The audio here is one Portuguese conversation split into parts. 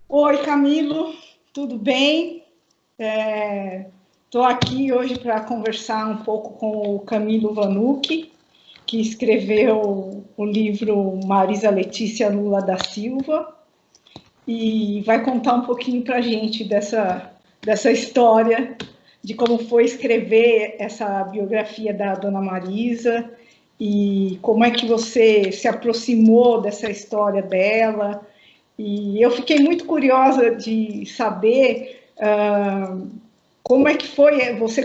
Oi, Camilo, tudo bem? Estou aqui hoje para conversar um pouco com o Camilo Vanucci, que escreveu o livro Marisa Letícia Lula da Silva, e vai contar um pouquinho para a gente dessa história, de como foi escrever essa biografia da Dona Marisa, e como é que você se aproximou dessa história dela. E eu fiquei muito curiosa de saber como é que foi você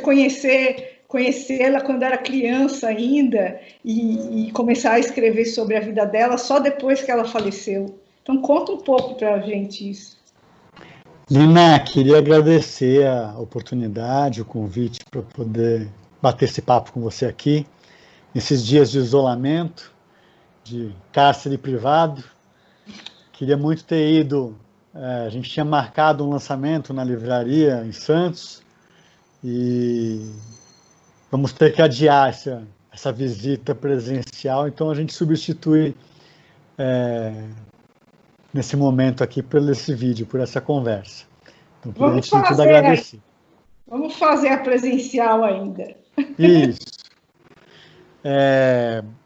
conhecê-la quando era criança ainda e começar a escrever sobre a vida dela só depois que ela faleceu. Então conta um pouco para a gente isso. Lina, queria agradecer a oportunidade, o convite para poder bater esse papo com você aqui, nesses dias de isolamento, de cárcere privado. Queria muito ter ido, a gente tinha marcado um lançamento na livraria em Santos e vamos ter que adiar essa visita presencial, então a gente substitui nesse momento aqui por esse vídeo, por essa conversa. Então, queria Vamos antes de tudo fazer, agradecer. vamos fazer a presencial ainda. Isso.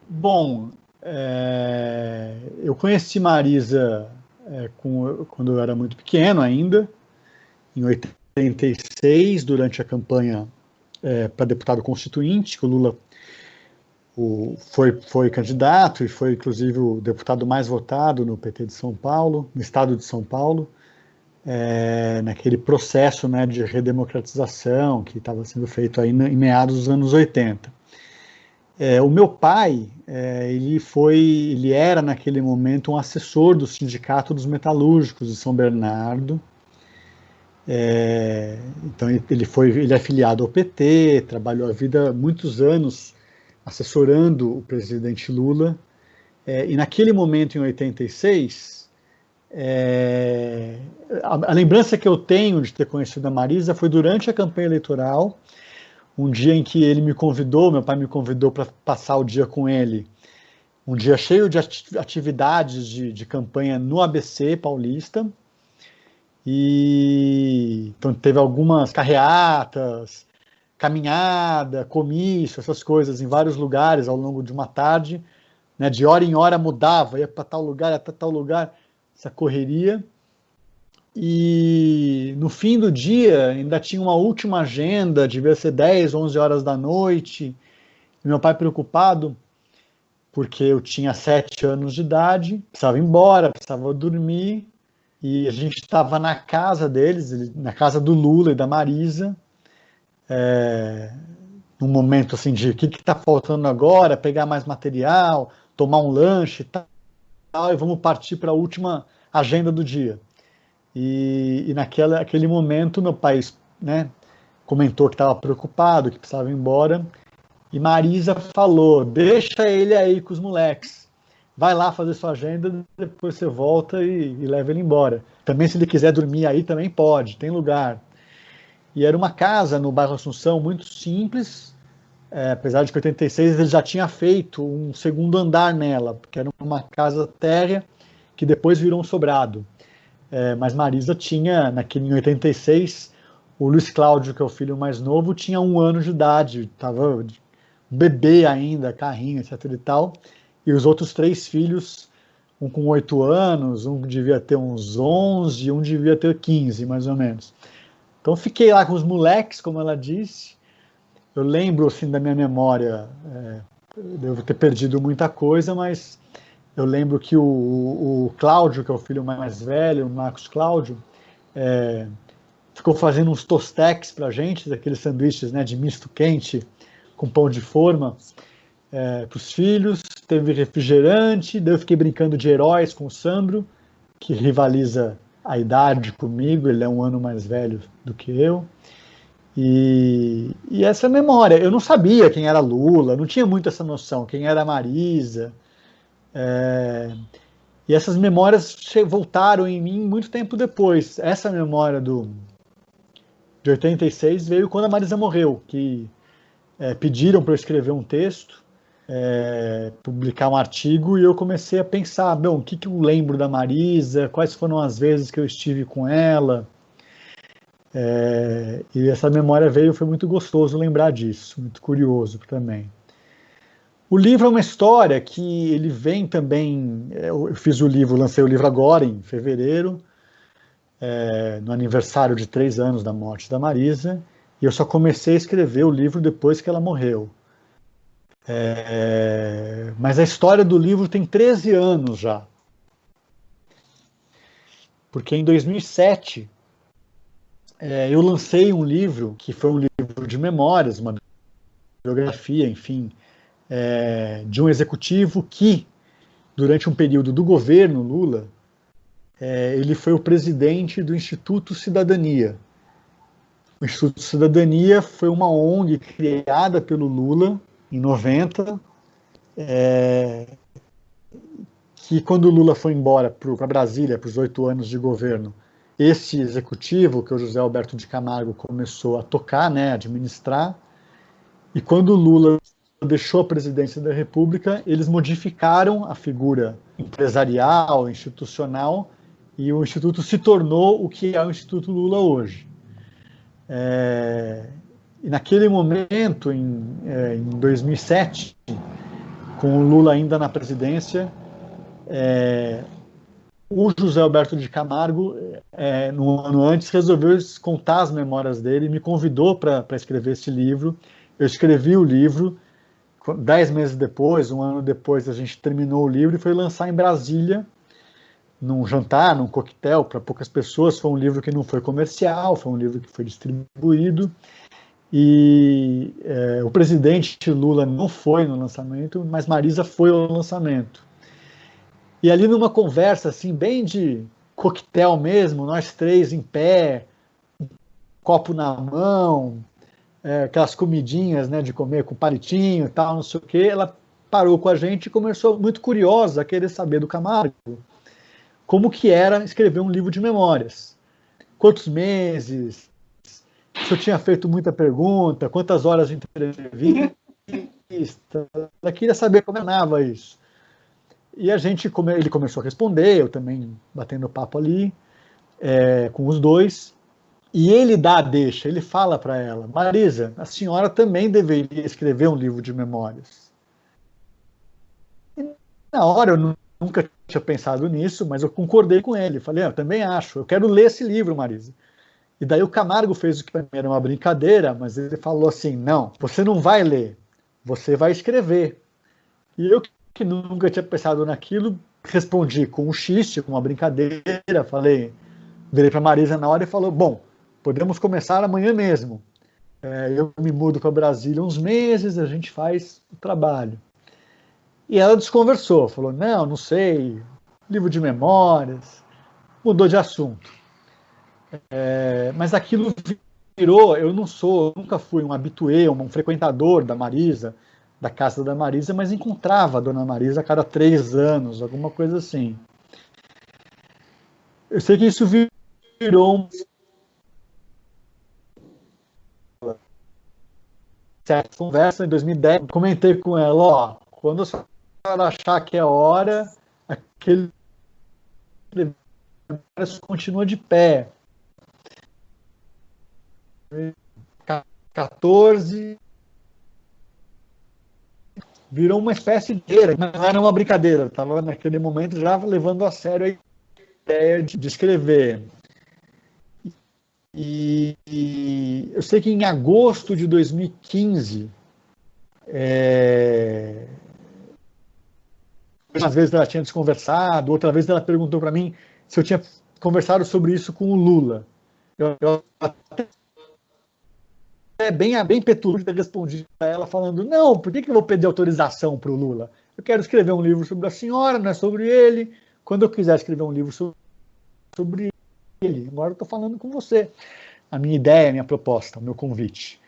Bom, eu conheci Marisa quando eu era muito pequeno ainda, em 86, durante a campanha para deputado constituinte, que o Lula foi candidato e foi, inclusive, o deputado mais votado no PT de São Paulo, no estado de São Paulo, naquele processo, né, de redemocratização que estava sendo feito aí em meados dos anos 80. O meu pai, ele era naquele momento um assessor do Sindicato dos Metalúrgicos de São Bernardo. Então ele é afiliado ao PT, trabalhou a vida muitos anos assessorando o presidente Lula. E naquele momento, em 86, a lembrança que eu tenho de ter conhecido a Marisa foi durante a campanha eleitoral, um dia em que meu pai me convidou para passar o dia com ele, um dia cheio de atividades de campanha no ABC Paulista, e então teve algumas carreatas, caminhada, comício, essas coisas em vários lugares ao longo de uma tarde, né, de hora em hora mudava, ia para tal lugar, ia para tal lugar, essa correria. E no fim do dia ainda tinha uma última agenda, devia ser 10, 11 horas da noite. E meu pai preocupado, porque eu tinha 7 anos de idade, precisava ir embora, precisava dormir. E a gente estava na casa deles, na casa do Lula e da Marisa, num momento assim de o que está faltando agora, pegar mais material, tomar um lanche e tal, e vamos partir para a última agenda do dia. E naquele momento, meu pai, né, comentou que estava preocupado, que precisava ir embora. E Marisa falou: deixa ele aí com os moleques. Vai lá fazer sua agenda, depois você volta e leva ele embora. Também, se ele quiser dormir aí, também pode, tem lugar. E era uma casa no bairro Assunção muito simples, apesar de que em 86 ele já tinha feito um segundo andar nela, porque era uma casa térrea que depois virou um sobrado. Mas Marisa tinha, em 86, o Luiz Cláudio, que é o filho mais novo, tinha 1 ano de idade, estava bebê ainda, carrinho, etc e tal, e os outros 3 filhos, um com 8 anos, um devia ter uns 11, e um devia ter 15, mais ou menos. Então fiquei lá com os moleques, como ela disse. Eu lembro, assim, da minha memória, devo ter perdido muita coisa, mas eu lembro que o Cláudio, que é o filho mais velho, o Marcos Cláudio, ficou fazendo uns tostex pra gente, daqueles sanduíches, né, de misto quente com pão de forma, para os filhos. Teve refrigerante, daí eu fiquei brincando de heróis com o Sandro, que rivaliza a idade comigo, ele é 1 ano mais velho do que eu. E essa memória, eu não sabia quem era Lula, não tinha muito essa noção, quem era Marisa. E essas memórias voltaram em mim muito tempo depois. Essa memória de 86 veio quando a Marisa morreu, que pediram para eu escrever um texto, publicar um artigo, e eu comecei a pensar, bom, o que eu lembro da Marisa, quais foram as vezes que eu estive com ela, e essa memória veio, foi muito gostoso lembrar disso, muito curioso também. O livro é uma história que ele vem também, eu fiz o livro, lancei o livro agora, em fevereiro, no aniversário de 3 anos da morte da Marisa, e eu só comecei a escrever o livro depois que ela morreu. Mas a história do livro tem 13 anos já. Porque em 2007, eu lancei um livro, que foi um livro de memórias, uma biografia, enfim, de um executivo que, durante um período do governo Lula, ele foi o presidente do Instituto Cidadania. O Instituto Cidadania foi uma ONG criada pelo Lula em 90, que quando o Lula foi embora para Brasília, para os 8 anos de governo, esse executivo, que o José Alberto de Camargo começou a tocar, né, administrar, e quando o Lula deixou a presidência da República, eles modificaram a figura empresarial, institucional, e o Instituto se tornou o que é o Instituto Lula hoje. E naquele momento, em 2007, com o Lula ainda na presidência, o José Alberto de Camargo, no ano antes, resolveu contar as memórias dele, me convidou para escrever esse livro. Eu escrevi o livro, 10 meses depois, um ano depois, a gente terminou o livro e foi lançar em Brasília, num jantar, num coquetel, para poucas pessoas. Foi um livro que não foi comercial, foi um livro que foi distribuído. E o presidente Lula não foi no lançamento, mas Marisa foi ao lançamento. E ali numa conversa, assim, bem de coquetel mesmo, nós três em pé, copo na mão, aquelas comidinhas, né, de comer com palitinho e tal, não sei o quê, ela parou com a gente e começou, muito curiosa, a querer saber do Camargo como que era escrever um livro de memórias. Quantos meses, se eu tinha feito muita pergunta, quantas horas de entrevista, ela queria saber como era isso. E ele começou a responder, eu também batendo papo ali, com os dois, e ele dá a deixa, ele fala para ela, Marisa, a senhora também deveria escrever um livro de memórias. E na hora eu nunca tinha pensado nisso, mas eu concordei com ele, falei, eu também acho, eu quero ler esse livro, Marisa. E daí o Camargo fez o que para mim era uma brincadeira, mas ele falou assim, não, você não vai ler, você vai escrever. E eu, que nunca tinha pensado naquilo, respondi com um xiste, com uma brincadeira, virei para Marisa na hora e falou, bom, podemos começar amanhã mesmo. Eu me mudo para Brasília uns meses, a gente faz o trabalho. E ela desconversou, falou, não sei, livro de memórias, mudou de assunto. Mas aquilo virou, eu nunca fui um habitué, um frequentador da Marisa, da casa da Marisa, mas encontrava a dona Marisa a cada 3 anos, alguma coisa assim. Eu sei que isso virou certa conversa em 2010, comentei com ela, quando a senhora achar que é hora, aquele continua de pé. 14 virou uma espécie de mas não era uma brincadeira, eu estava naquele momento já levando a sério a ideia de escrever. E eu sei que em agosto de 2015, uma vez ela tinha desconversado, outra vez ela perguntou para mim se eu tinha conversado sobre isso com o Lula. Eu até bem petulante respondi a ela falando, não, por que eu vou pedir autorização para o Lula? Eu quero escrever um livro sobre a senhora, não é sobre ele. Quando eu quiser escrever um livro sobre ele, agora eu estou falando com você. A minha ideia, a minha proposta, o meu convite.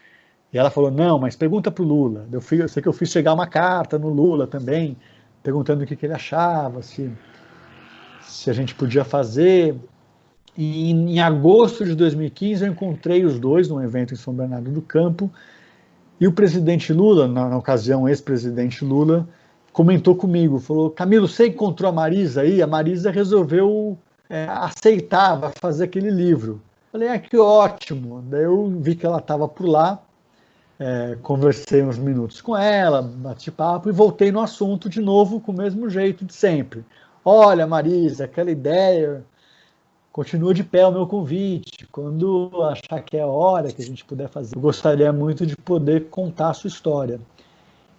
E ela falou, não, mas pergunta para o Lula. Eu sei que eu fiz chegar uma carta no Lula também, perguntando o que ele achava, se a gente podia fazer. E em agosto de 2015 eu encontrei os dois num evento em São Bernardo do Campo, E o presidente Lula, na ocasião, ex-presidente Lula, comentou comigo, falou, Camilo, você encontrou a Marisa aí? A Marisa resolveu aceitar, vai fazer aquele livro. Falei, que ótimo. Daí eu vi que ela estava por lá, conversei uns minutos com ela, bati papo e voltei no assunto de novo com o mesmo jeito de sempre. Olha, Marisa, aquela ideia, continua de pé o meu convite. Quando achar que é a hora que a gente puder fazer, eu gostaria muito de poder contar a sua história.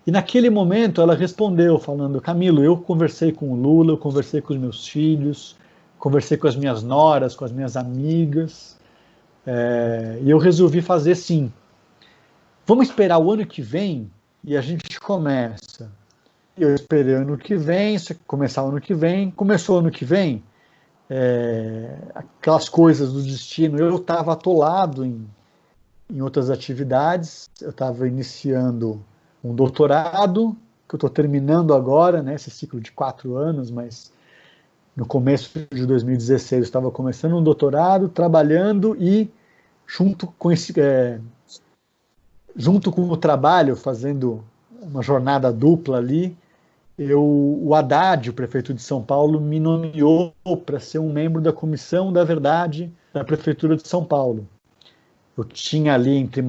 E naquele momento ela respondeu falando, Camilo, eu conversei com o Lula, eu conversei com os meus filhos, conversei com as minhas noras, com as minhas amigas, e eu resolvi fazer sim. Vamos esperar o ano que vem e a gente começa. Eu esperei o ano que vem, começar o ano que vem, começou o ano que vem, aquelas coisas do destino, eu estava atolado em outras atividades, eu estava iniciando um doutorado, que eu estou terminando agora, né, esse ciclo de 4 anos, mas no começo de 2016 eu estava começando um doutorado, trabalhando e junto com o trabalho, fazendo uma jornada dupla ali, o Haddad, o prefeito de São Paulo, me nomeou para ser um membro da Comissão da Verdade da Prefeitura de São Paulo. Eu tinha ali entre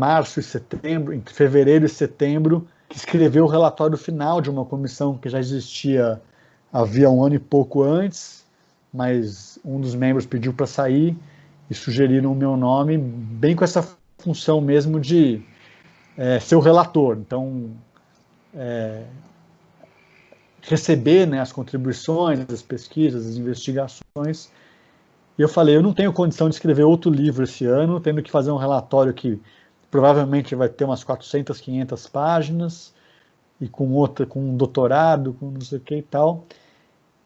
fevereiro e setembro, que escreveu o relatório final de uma comissão que já existia havia 1 ano e pouco antes, mas um dos membros pediu para sair e sugeriram o meu nome, bem com essa função mesmo de ser o relator. Então, receber, né, as contribuições, as pesquisas, as investigações. E eu falei, eu não tenho condição de escrever outro livro esse ano, tendo que fazer um relatório que provavelmente vai ter umas 400, 500 páginas, e com um doutorado, com não sei o que e tal.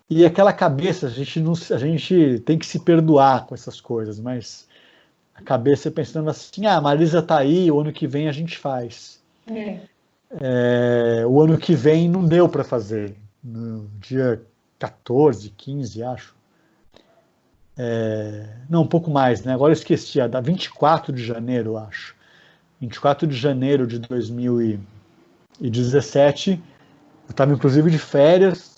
E aquela cabeça, a gente tem que se perdoar com essas coisas, mas a cabeça pensando assim, a Marisa está aí, o ano que vem a gente faz. O ano que vem não deu para fazer, no dia 14, 15, acho. Não, um pouco mais, né? Agora eu esqueci, da 24 de janeiro, eu acho. 24 de janeiro de 2017, eu estava inclusive de férias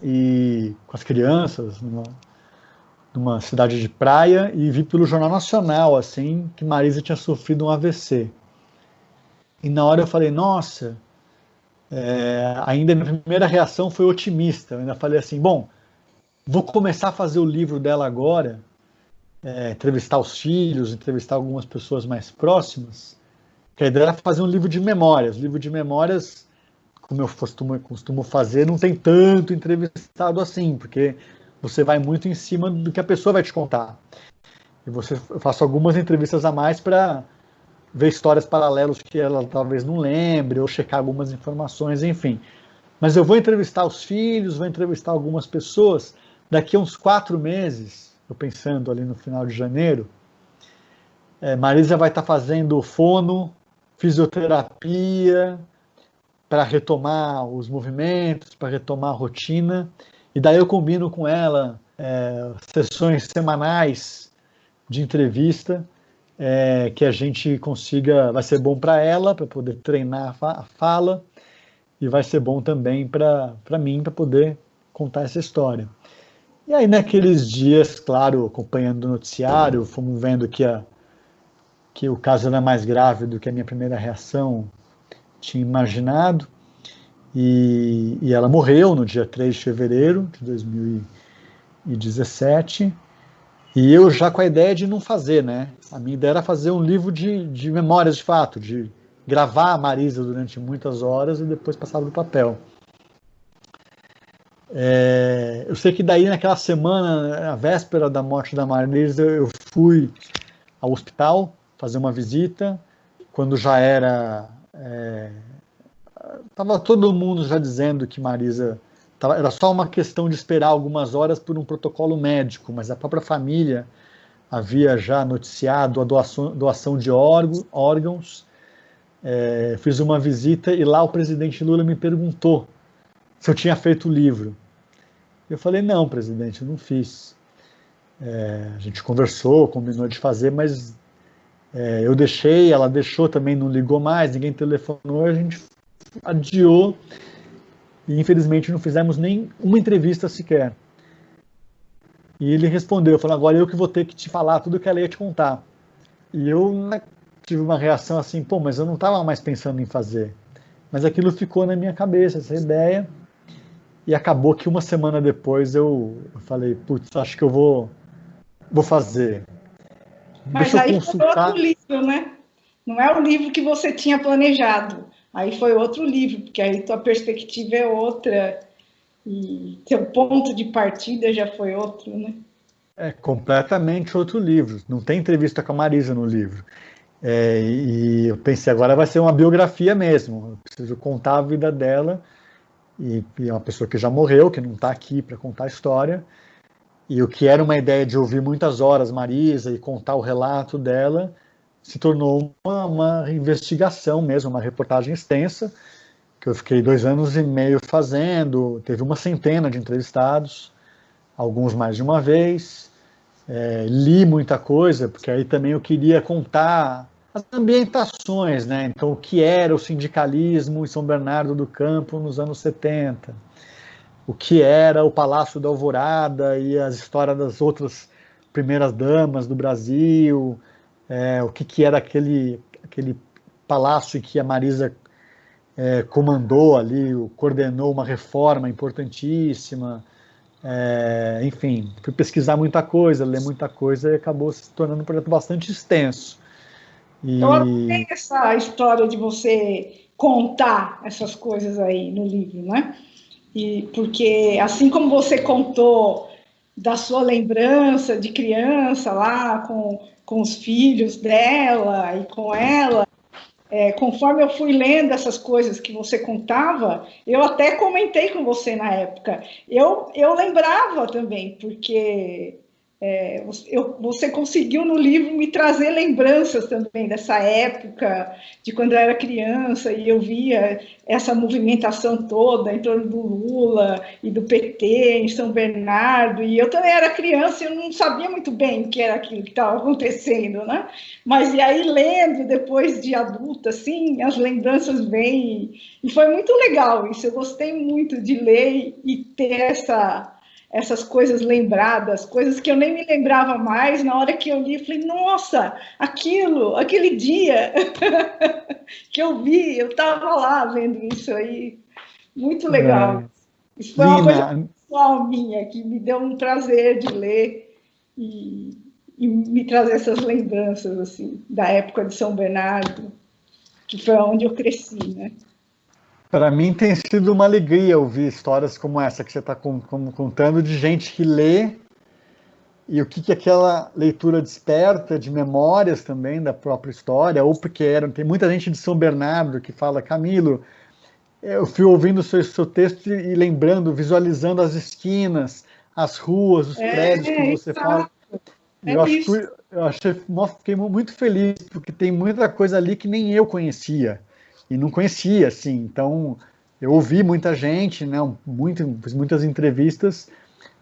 e com as crianças numa cidade de praia e vi pelo Jornal Nacional assim que Marisa tinha sofrido um AVC. E na hora eu falei, nossa, ainda a minha primeira reação foi otimista. Eu ainda falei assim, bom, vou começar a fazer o livro dela agora, entrevistar os filhos, entrevistar algumas pessoas mais próximas, que a ideia era fazer um livro de memórias. Livro de memórias, como eu costumo fazer, não tem tanto entrevistado assim, porque você vai muito em cima do que a pessoa vai te contar. E eu faço algumas entrevistas a mais para ver histórias paralelas que ela talvez não lembre, ou checar algumas informações, enfim. Mas eu vou entrevistar os filhos, vou entrevistar algumas pessoas. Daqui a uns 4 meses, eu pensando ali no final de janeiro, Marisa vai estar fazendo fono, fisioterapia, para retomar os movimentos, para retomar a rotina. E daí eu combino com ela sessões semanais de entrevista, que a gente consiga, vai ser bom para ela, para poder treinar a fala, e vai ser bom também para mim, para poder contar essa história. E aí naqueles dias, claro, acompanhando o noticiário, fomos vendo que o caso era mais grave do que a minha primeira reação tinha imaginado, e ela morreu no dia 3 de fevereiro de 2017, e eu já com a ideia de não fazer, né? A minha ideia era fazer um livro de memórias de fato, de gravar a Marisa durante muitas horas e depois passar para o papel. Eu sei que daí naquela semana, a véspera da morte da Marisa, eu fui ao hospital fazer uma visita, quando já era... Estava todo mundo já dizendo que Marisa... Era só uma questão de esperar algumas horas por um protocolo médico, mas a própria família havia já noticiado a doação de órgãos. Fiz uma visita e lá o presidente Lula me perguntou se eu tinha feito o livro. Eu falei, não, presidente, eu não fiz. A gente conversou, combinou de fazer, mas Eu deixei, ela deixou também, não ligou mais, ninguém telefonou, a gente adiou e infelizmente não fizemos nem uma entrevista sequer. E ele respondeu, falou, agora eu que vou ter que te falar tudo que ela ia te contar. E eu tive uma reação assim, pô, mas eu não estava mais pensando em fazer. Mas aquilo ficou na minha cabeça, essa ideia. E acabou que uma semana depois eu falei, putz, acho que eu vou fazer. Mas Deixa eu aí foi outro consultar. livro, né? Não é o livro que você tinha planejado. Aí foi outro livro, porque aí tua perspectiva é outra e teu ponto de partida já foi outro, né? É completamente outro livro. Não tem entrevista com a Marisa no livro. E eu pensei, agora vai ser uma biografia mesmo. Eu preciso contar a vida dela. E é uma pessoa que já morreu, que não está aqui para contar a história. E o que era uma ideia de ouvir muitas horas Marisa e contar o relato dela, se tornou uma investigação mesmo, uma reportagem extensa, que eu fiquei 2 anos e meio fazendo. Teve uma centena de entrevistados, alguns mais de uma vez. Li muita coisa, porque aí também eu queria contar as ambientações, né? Então, o que era o sindicalismo em São Bernardo do Campo nos anos 70, o que era o Palácio da Alvorada e as histórias das outras primeiras damas do Brasil, o que era aquele palácio em que a Marisa comandou ali, coordenou uma reforma importantíssima. Enfim, fui pesquisar muita coisa, ler muita coisa e acabou se tornando um projeto bastante extenso. Eu adorei E essa história de você contar essas coisas aí no livro, né? E porque assim como você contou da sua lembrança de criança lá com os filhos dela e com ela, conforme eu fui lendo essas coisas que você contava, eu até comentei com você na época. Eu lembrava também, porque você conseguiu no livro me trazer lembranças também dessa época, de quando eu era criança, e eu via essa movimentação toda em torno do Lula e do PT em São Bernardo, e eu também era criança e eu não sabia muito bem o que era aquilo que estava acontecendo, né? Mas e aí, lendo depois de adulta, assim, as lembranças vêm, e foi muito legal isso, eu gostei muito de ler e ter essas coisas lembradas, coisas que eu nem me lembrava mais, na hora que eu li, eu falei, nossa, aquele dia que eu vi, eu estava lá vendo isso aí, muito legal. Isso foi uma coisa Lina, pessoal minha, que me deu um prazer de ler e me trazer essas lembranças, assim, da época de São Bernardo, que foi onde eu cresci, né? para mim tem sido uma alegria ouvir histórias como essa que você está contando, de gente que lê e o que aquela leitura desperta de memórias também da própria história, ou porque tem muita gente de São Bernardo que fala, Camilo, eu fui ouvindo o seu texto e lembrando, visualizando as esquinas, as ruas, os prédios que você fala. E É isso. fiquei muito feliz, porque tem muita coisa ali que nem eu conhecia, e não conhecia, assim. Então, eu ouvi muita gente, né, fiz muitas entrevistas,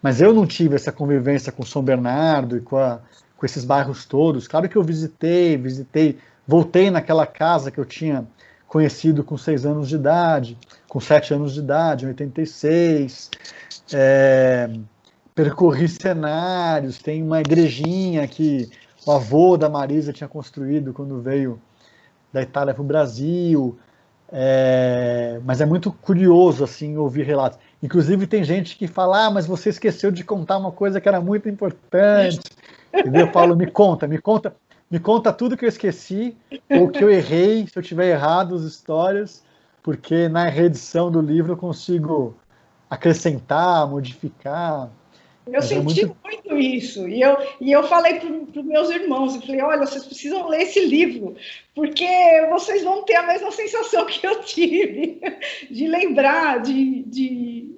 mas eu não tive essa convivência com São Bernardo e com esses bairros todos. Claro que eu visitei, voltei naquela casa que eu tinha conhecido com 6 anos de idade, com 7 anos de idade, em 86. Percorri cenários, tem uma igrejinha que o avô da Marisa tinha construído quando veio da Itália para o Brasil. Mas é muito curioso assim ouvir relatos. Inclusive tem gente que fala, mas você esqueceu de contar uma coisa que era muito importante. E daí eu falo, me conta tudo que eu esqueci ou que eu errei, se eu tiver errado as histórias, porque na reedição do livro eu consigo acrescentar, modificar. Eu Mas é senti muito. muito isso. E eu falei para os meus irmãos, eu falei, olha, vocês precisam ler esse livro, porque vocês vão ter a mesma sensação que eu tive, de lembrar,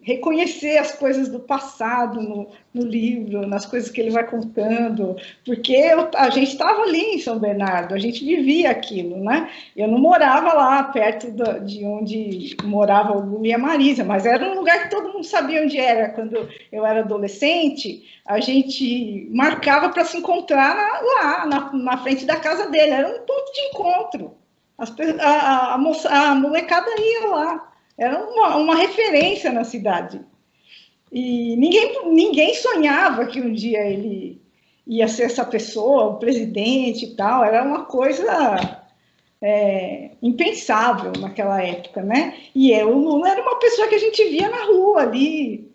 reconhecer as coisas do passado no livro, nas coisas que ele vai contando, porque a gente estava ali em São Bernardo, a gente vivia aquilo, né? Eu não morava lá perto de onde morava o Lula e a Marisa, mas era um lugar que todo mundo sabia onde era. Quando eu era adolescente, a gente marcava para se encontrar lá, na frente da casa dele, era um ponto de encontro. A molecada ia lá, era uma referência na cidade. E ninguém sonhava que um dia ele ia ser essa pessoa, o presidente e tal, era uma coisa impensável naquela época, né? E o Lula era uma pessoa que a gente via na rua ali,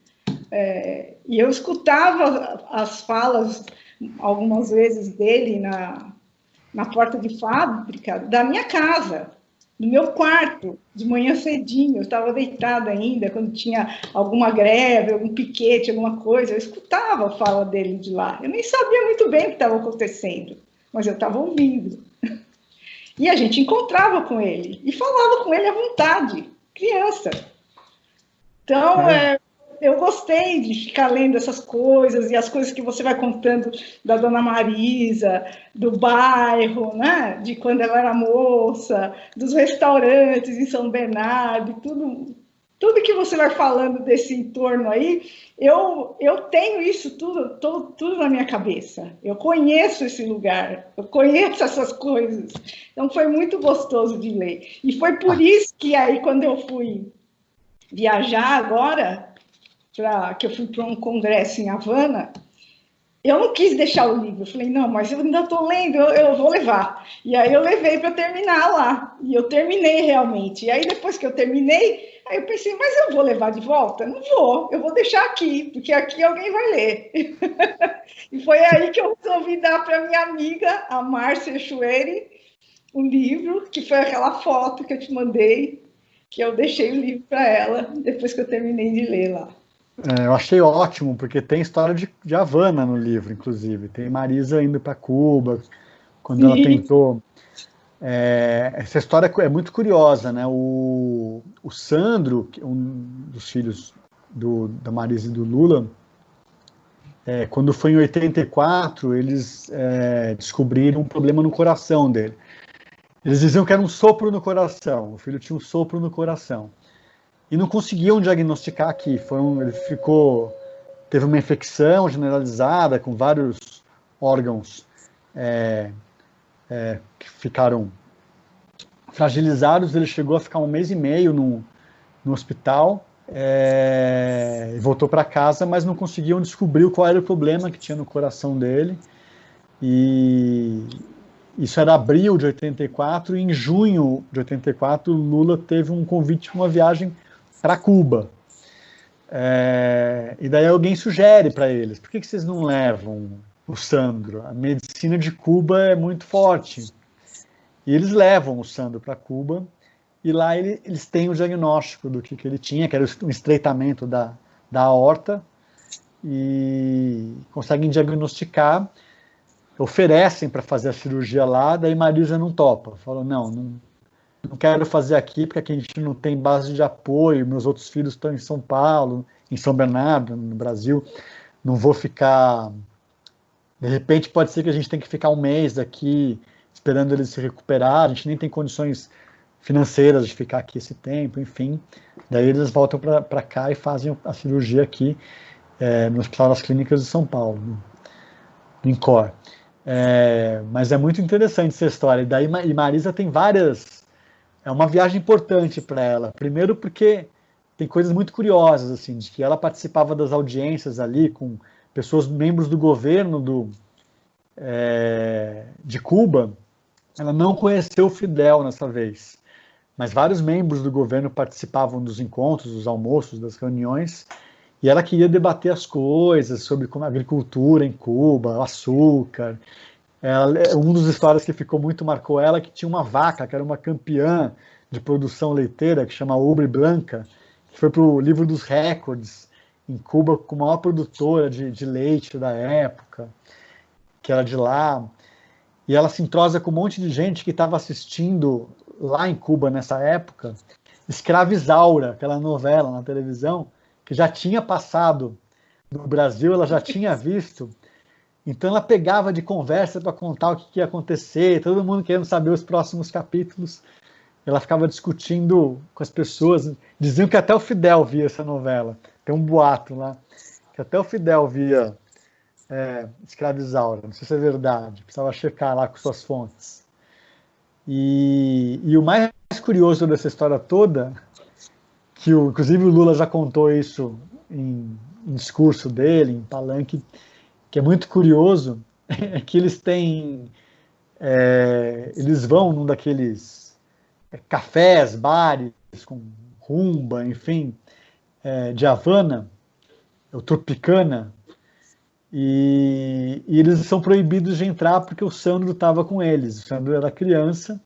e eu escutava as falas, algumas vezes, dele na porta de fábrica da minha casa, no meu quarto, de manhã cedinho. Eu estava deitada ainda, quando tinha alguma greve, algum piquete, alguma coisa, eu escutava a fala dele de lá. Eu nem sabia muito bem o que estava acontecendo, mas eu estava ouvindo. E a gente encontrava com ele, e falava com ele à vontade, criança. Então, eu gostei de ficar lendo essas coisas, e as coisas que você vai contando da Dona Marisa, do bairro, né? De quando ela era moça, dos restaurantes em São Bernardo, tudo que você vai falando desse entorno aí, eu tenho isso tudo na minha cabeça. Eu conheço esse lugar, eu conheço essas coisas. Então, foi muito gostoso de ler. E foi por isso que aí, quando eu fui viajar agora, que eu fui para um congresso em Havana, eu não quis deixar o livro. Eu falei, não, mas eu ainda estou lendo, eu vou levar. E aí eu levei para terminar lá. E eu terminei realmente. E aí depois que eu terminei, aí eu pensei, mas eu vou levar de volta? Não vou, eu vou deixar aqui, porque aqui alguém vai ler. E foi aí que eu resolvi dar para minha amiga, a Márcia Chueri, o livro, que foi aquela foto que eu te mandei, que eu deixei o livro para ela, depois que eu terminei de ler lá. Eu achei ótimo, porque tem história de Havana no livro, inclusive. Tem Marisa indo para Cuba, quando ela tentou. Essa história é muito curiosa, né? O Sandro, um dos filhos da Marisa e do Lula, quando foi em 84, eles descobriram um problema no coração dele. Eles diziam que era um sopro no coração, o filho tinha um sopro no coração. E não conseguiam diagnosticar aqui. Ele teve uma infecção generalizada com vários órgãos que ficaram fragilizados. Ele chegou a ficar 1 mês e meio no hospital e voltou para casa, mas não conseguiam descobrir qual era o problema que tinha no coração dele. E isso era abril de 84, e em junho de 84, Lula teve um convite para uma viagem para Cuba. E daí alguém sugere para eles, por que vocês não levam o Sandro? A medicina de Cuba é muito forte. E eles levam o Sandro para Cuba, e lá eles têm o diagnóstico do que ele tinha, que era um estreitamento da aorta, e conseguem diagnosticar, oferecem para fazer a cirurgia lá, daí Marisa não topa, falou, não quero fazer aqui, porque aqui a gente não tem base de apoio, meus outros filhos estão em São Paulo, em São Bernardo, no Brasil, não vou ficar... De repente pode ser que a gente tenha que ficar 1 mês aqui, esperando eles se recuperar, a gente nem tem condições financeiras de ficar aqui esse tempo, enfim. Daí eles voltam para cá e fazem a cirurgia aqui, no Hospital das Clínicas de São Paulo, no INCOR. Mas é muito interessante essa história. E Marisa tem várias... É uma viagem importante para ela. Primeiro porque tem coisas muito curiosas, assim, de que ela participava das audiências ali com pessoas, membros do governo de Cuba. Ela não conheceu o Fidel nessa vez, mas vários membros do governo participavam dos encontros, dos almoços, das reuniões, e ela queria debater as coisas sobre como a agricultura em Cuba, o açúcar. Um dos histórias que marcou ela, que tinha uma vaca, que era uma campeã de produção leiteira, que chama Ubre Blanca, que foi para o livro dos recordes em Cuba, como a maior produtora de leite da época, que era de lá. E ela se entrosa com um monte de gente que estava assistindo lá em Cuba nessa época, Escravizaura, aquela novela na televisão, que já tinha passado no Brasil, ela já tinha visto. Então ela pegava de conversa para contar o que ia acontecer, todo mundo querendo saber os próximos capítulos. Ela ficava discutindo com as pessoas. Diziam que até o Fidel via essa novela. Tem um boato lá, que até o Fidel via Escravizaura. Não sei se é verdade, precisava checar lá com suas fontes. E o mais curioso dessa história toda, que inclusive o Lula já contou isso em discurso dele, em palanque, que é muito curioso, é que eles têm, eles vão num daqueles cafés, bares, com rumba, enfim, de Havana, o Tropicana, e eles são proibidos de entrar porque o Sandro estava com eles. O Sandro era criança,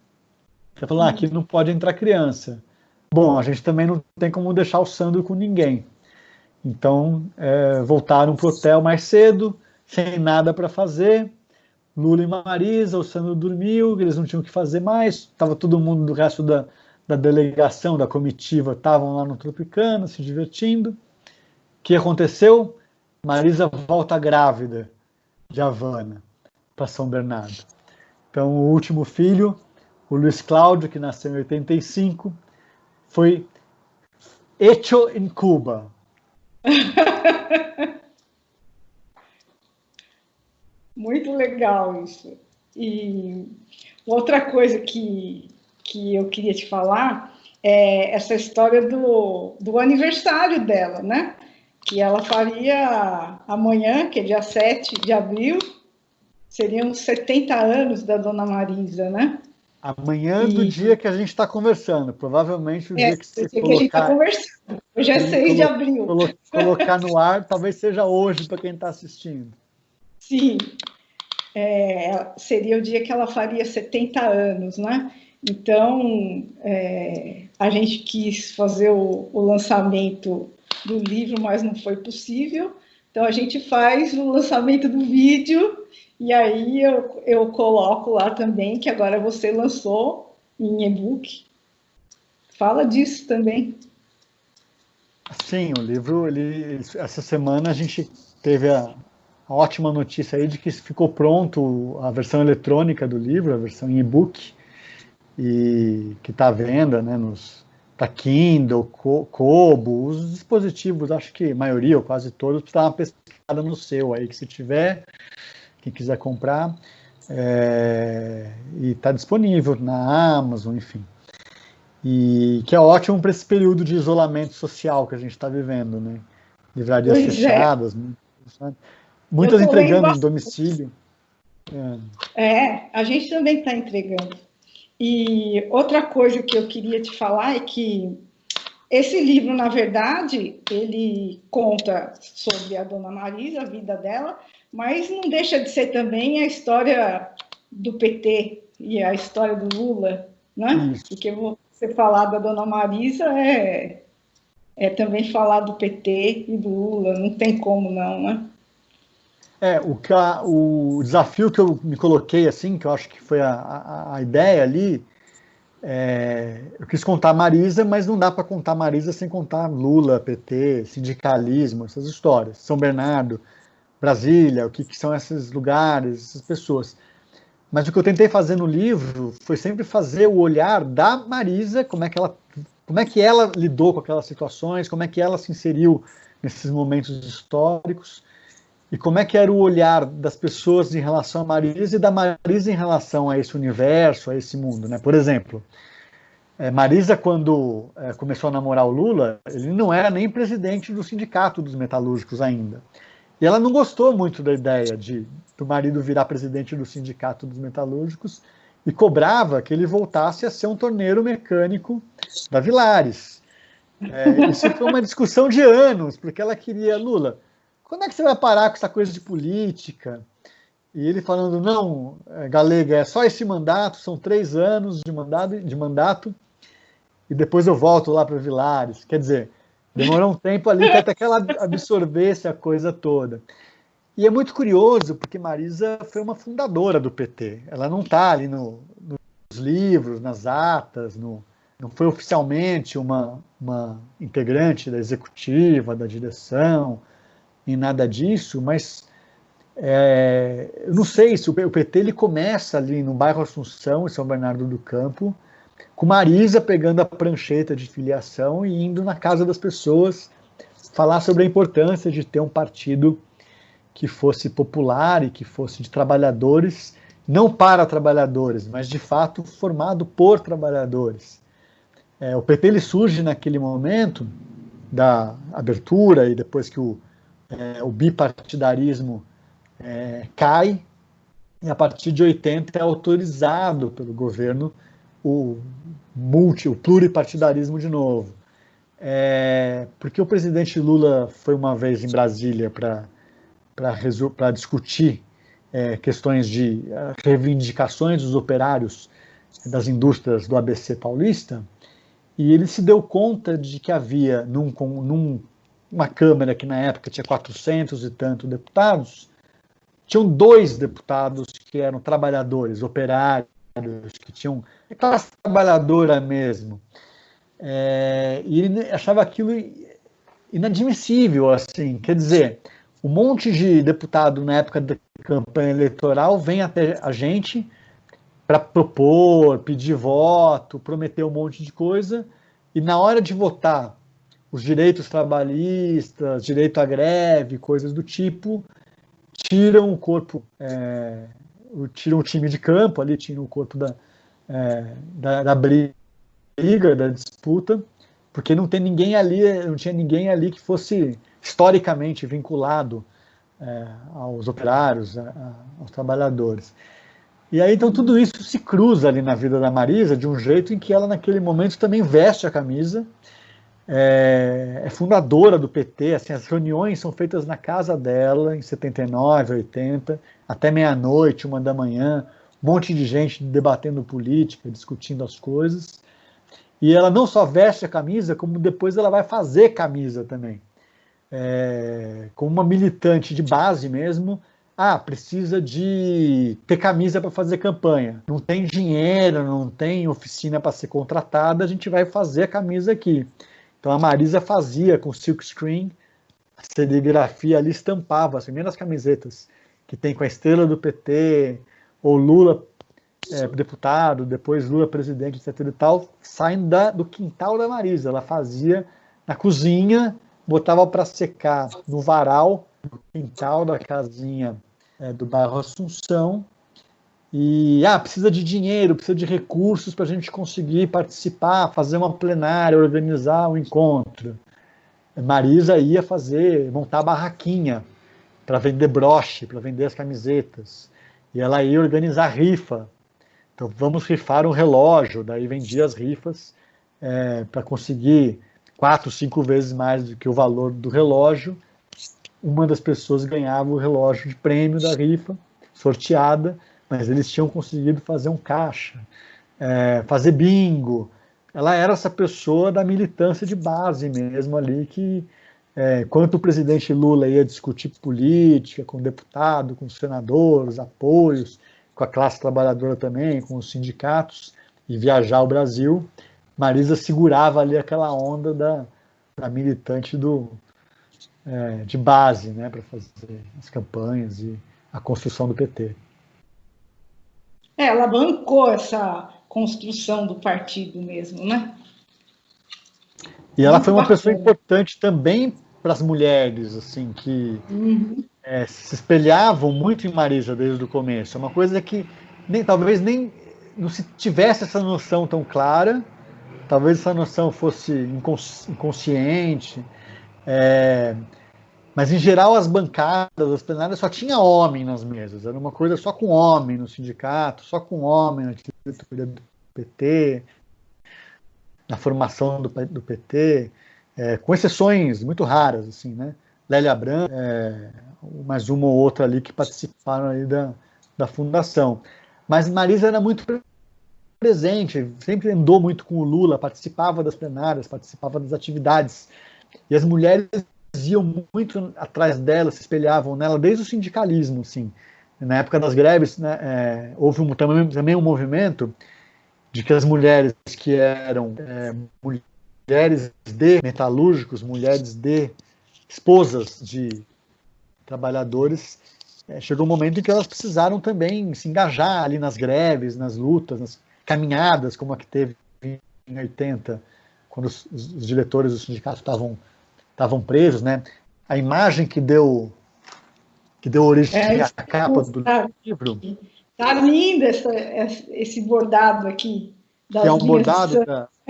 ele falou, aqui não pode entrar criança. Bom, a gente também não tem como deixar o Sandro com ninguém. Então, voltaram para o hotel mais cedo, sem nada para fazer. Lula e Marisa, o Sandro dormiu, eles não tinham o que fazer mais. Estava todo mundo do resto da delegação, da comitiva, estavam lá no Tropicana, se divertindo. O que aconteceu? Marisa volta grávida de Havana para São Bernardo. Então, o último filho, o Luiz Cláudio, que nasceu em 85, foi hecho em Cuba. Muito legal isso. E outra coisa que eu queria te falar é essa história do aniversário dela, né? Que ela faria amanhã, que é dia 7 de abril, seriam 70 anos da Dona Marisa, né? Amanhã do dia que a gente está conversando, provavelmente o dia que você que a gente está conversando. Hoje é 6 de abril. Colocar no ar, talvez seja hoje para quem está assistindo. Sim, seria o dia que ela faria 70 anos, né? Então, a gente quis fazer o lançamento do livro, mas não foi possível. Então, a gente faz o lançamento do vídeo e aí eu coloco lá também, que agora você lançou em e-book. Fala disso também. Sim, o livro, essa semana a gente teve a ótima notícia aí de que ficou pronto a versão eletrônica do livro, a versão em e-book, e que está à venda, né, tá Kindle, Kobo, os dispositivos, acho que a maioria ou quase todos, precisa dar uma pesquisada no seu aí, que se tiver, quem quiser comprar, e está disponível na Amazon, enfim. E que é ótimo para esse período de isolamento social que a gente está vivendo, né? Livrarias fechadas, muitas entregando em domicílio. A gente também está entregando. E outra coisa que eu queria te falar é que esse livro, na verdade, ele conta sobre a Dona Marisa, a vida dela, mas não deixa de ser também a história do PT e a história do Lula, né? Isso. Porque você falar da Dona Marisa é também falar do PT e do Lula, não tem como não, né? O desafio que eu me coloquei, assim, que eu acho que foi a ideia ali, eu quis contar Marisa, mas não dá para contar Marisa sem contar Lula, PT, sindicalismo, essas histórias. São Bernardo, Brasília, o que são esses lugares, essas pessoas. Mas o que eu tentei fazer no livro foi sempre fazer o olhar da Marisa, como é que ela lidou com aquelas situações, como é que ela se inseriu nesses momentos históricos, e como é que era o olhar das pessoas em relação a Marisa e da Marisa em relação a esse universo, a esse mundo, né? Por exemplo, Marisa, quando começou a namorar o Lula, ele não era nem presidente do Sindicato dos Metalúrgicos ainda. E ela não gostou muito da ideia do marido virar presidente do Sindicato dos Metalúrgicos e cobrava que ele voltasse a ser um torneiro mecânico da Villares. Isso foi uma discussão de anos, porque ela queria, Lula, quando é que você vai parar com essa coisa de política? E ele falando, não, Galega, é só esse mandato, são 3 anos de mandato, e depois eu volto lá para Villares. Quer dizer, demorou um tempo ali até que ela absorvesse a coisa toda. E é muito curioso, porque Marisa foi uma fundadora do PT. Ela não está ali nos livros, nas atas, não foi oficialmente uma integrante da executiva, da direção, nem nada disso, mas eu não sei se o PT ele começa ali no bairro Assunção, em São Bernardo do Campo, com Marisa pegando a prancheta de filiação e indo na casa das pessoas falar sobre a importância de ter um partido que fosse popular e que fosse de trabalhadores, não para trabalhadores, mas de fato formado por trabalhadores. O PT ele surge naquele momento da abertura e depois que o bipartidarismo cai, e a partir de 80 é autorizado pelo governo o pluripartidarismo de novo. Porque o presidente Lula foi uma vez em Brasília para discutir questões de reivindicações dos operários das indústrias do ABC paulista, e ele se deu conta de que havia, numa Câmara que na época tinha 400 e tantos deputados, tinham 2 deputados que eram trabalhadores, operários, que tinham classe trabalhadora mesmo. E ele achava aquilo inadmissível, assim, quer dizer, um monte de deputado na época da campanha eleitoral vem até a gente para propor, pedir voto, prometer um monte de coisa, e na hora de votar os direitos trabalhistas, direito à greve, coisas do tipo, tiram o corpo, tiram o time de campo ali, tiram o corpo da briga, da disputa, porque não tinha ninguém ali que fosse historicamente vinculado aos operários, aos trabalhadores. E aí, então, tudo isso se cruza ali na vida da Marisa de um jeito em que ela, naquele momento, também veste a camisa, é fundadora do PT, assim, as reuniões são feitas na casa dela, em 79, 80, até meia-noite, 1 da manhã, um monte de gente debatendo política, discutindo as coisas, e ela não só veste a camisa, como depois ela vai fazer camisa também. Como uma militante de base mesmo, precisa de ter camisa para fazer campanha. Não tem dinheiro, não tem oficina para ser contratada, a gente vai fazer a camisa aqui. Então a Marisa fazia com silkscreen, a serigrafia ali estampava as primeiras camisetas que tem com a estrela do PT, ou Lula deputado, depois Lula presidente, etc e tal, saem do quintal da Marisa. Ela fazia na cozinha, botava para secar no varal, no quintal da casinha do bairro Assunção, e precisa de dinheiro, precisa de recursos para a gente conseguir participar, fazer uma plenária, organizar um encontro. Marisa ia montar barraquinha para vender broche, para vender as camisetas, e ela ia organizar rifa. Então vamos rifar um relógio, daí vendia as rifas para conseguir 4, 5 vezes mais do que o valor do relógio. Uma das pessoas ganhava o relógio de prêmio da rifa, sorteada, mas eles tinham conseguido fazer um caixa, fazer bingo. Ela era essa pessoa da militância de base mesmo ali, que enquanto o presidente Lula ia discutir política com o deputado, com os senadores, apoios, com a classe trabalhadora também, com os sindicatos, e viajar ao Brasil, Marisa segurava ali aquela onda da militante de base, né, para fazer as campanhas e a construção do PT. Ela bancou essa construção do partido mesmo, né? E ela foi uma pessoa importante também para as mulheres, assim, que se espelhavam muito em Marisa desde o começo. É uma coisa que talvez nem não se tivesse essa noção tão clara, talvez essa noção fosse inconsciente, mas em geral as bancadas, as plenárias só tinha homem nas mesas, era uma coisa só com homem no sindicato, só com homem na diretoria do PT, na formação do PT, com exceções muito raras, assim, né? Lélia Branco, mais uma ou outra ali que participaram ali da fundação. Mas Marisa era muito presente, sempre andou muito com o Lula, participava das plenárias, participava das atividades. E as mulheres iam muito atrás dela, se espelhavam nela, desde o sindicalismo, assim. Na época das greves, né, houve também um movimento de que as mulheres que eram mulheres de metalúrgicos, mulheres de esposas de trabalhadores, chegou um momento em que elas precisaram também se engajar ali nas greves, nas lutas, nas caminhadas, como a que teve em 80, quando os diretores do sindicato estavam presos, né? A imagem que deu origem à capa do livro. Tá lindo esse bordado aqui. Que é um bordado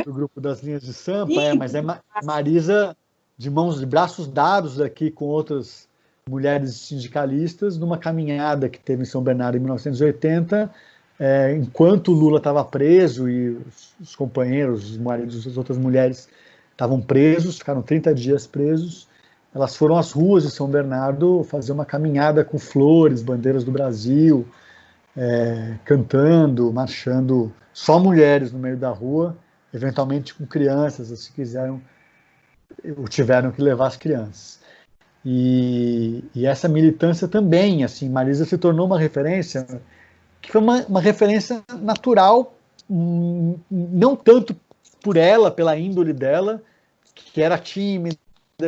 do grupo das linhas de Sampa, mas é Marisa de braços dados aqui com outras mulheres sindicalistas numa caminhada que teve em São Bernardo em 1980, enquanto o Lula estava preso e os companheiros, os maridos das outras mulheres estavam presos, ficaram 30 dias presos. Elas foram às ruas de São Bernardo fazer uma caminhada com flores, bandeiras do Brasil, cantando, marchando, só mulheres no meio da rua, eventualmente com crianças, se quiseram, ou tiveram que levar as crianças. E essa militância também, assim, Marisa se tornou uma referência, que foi uma referência natural, não tanto por ela, pela índole dela, que era tímida,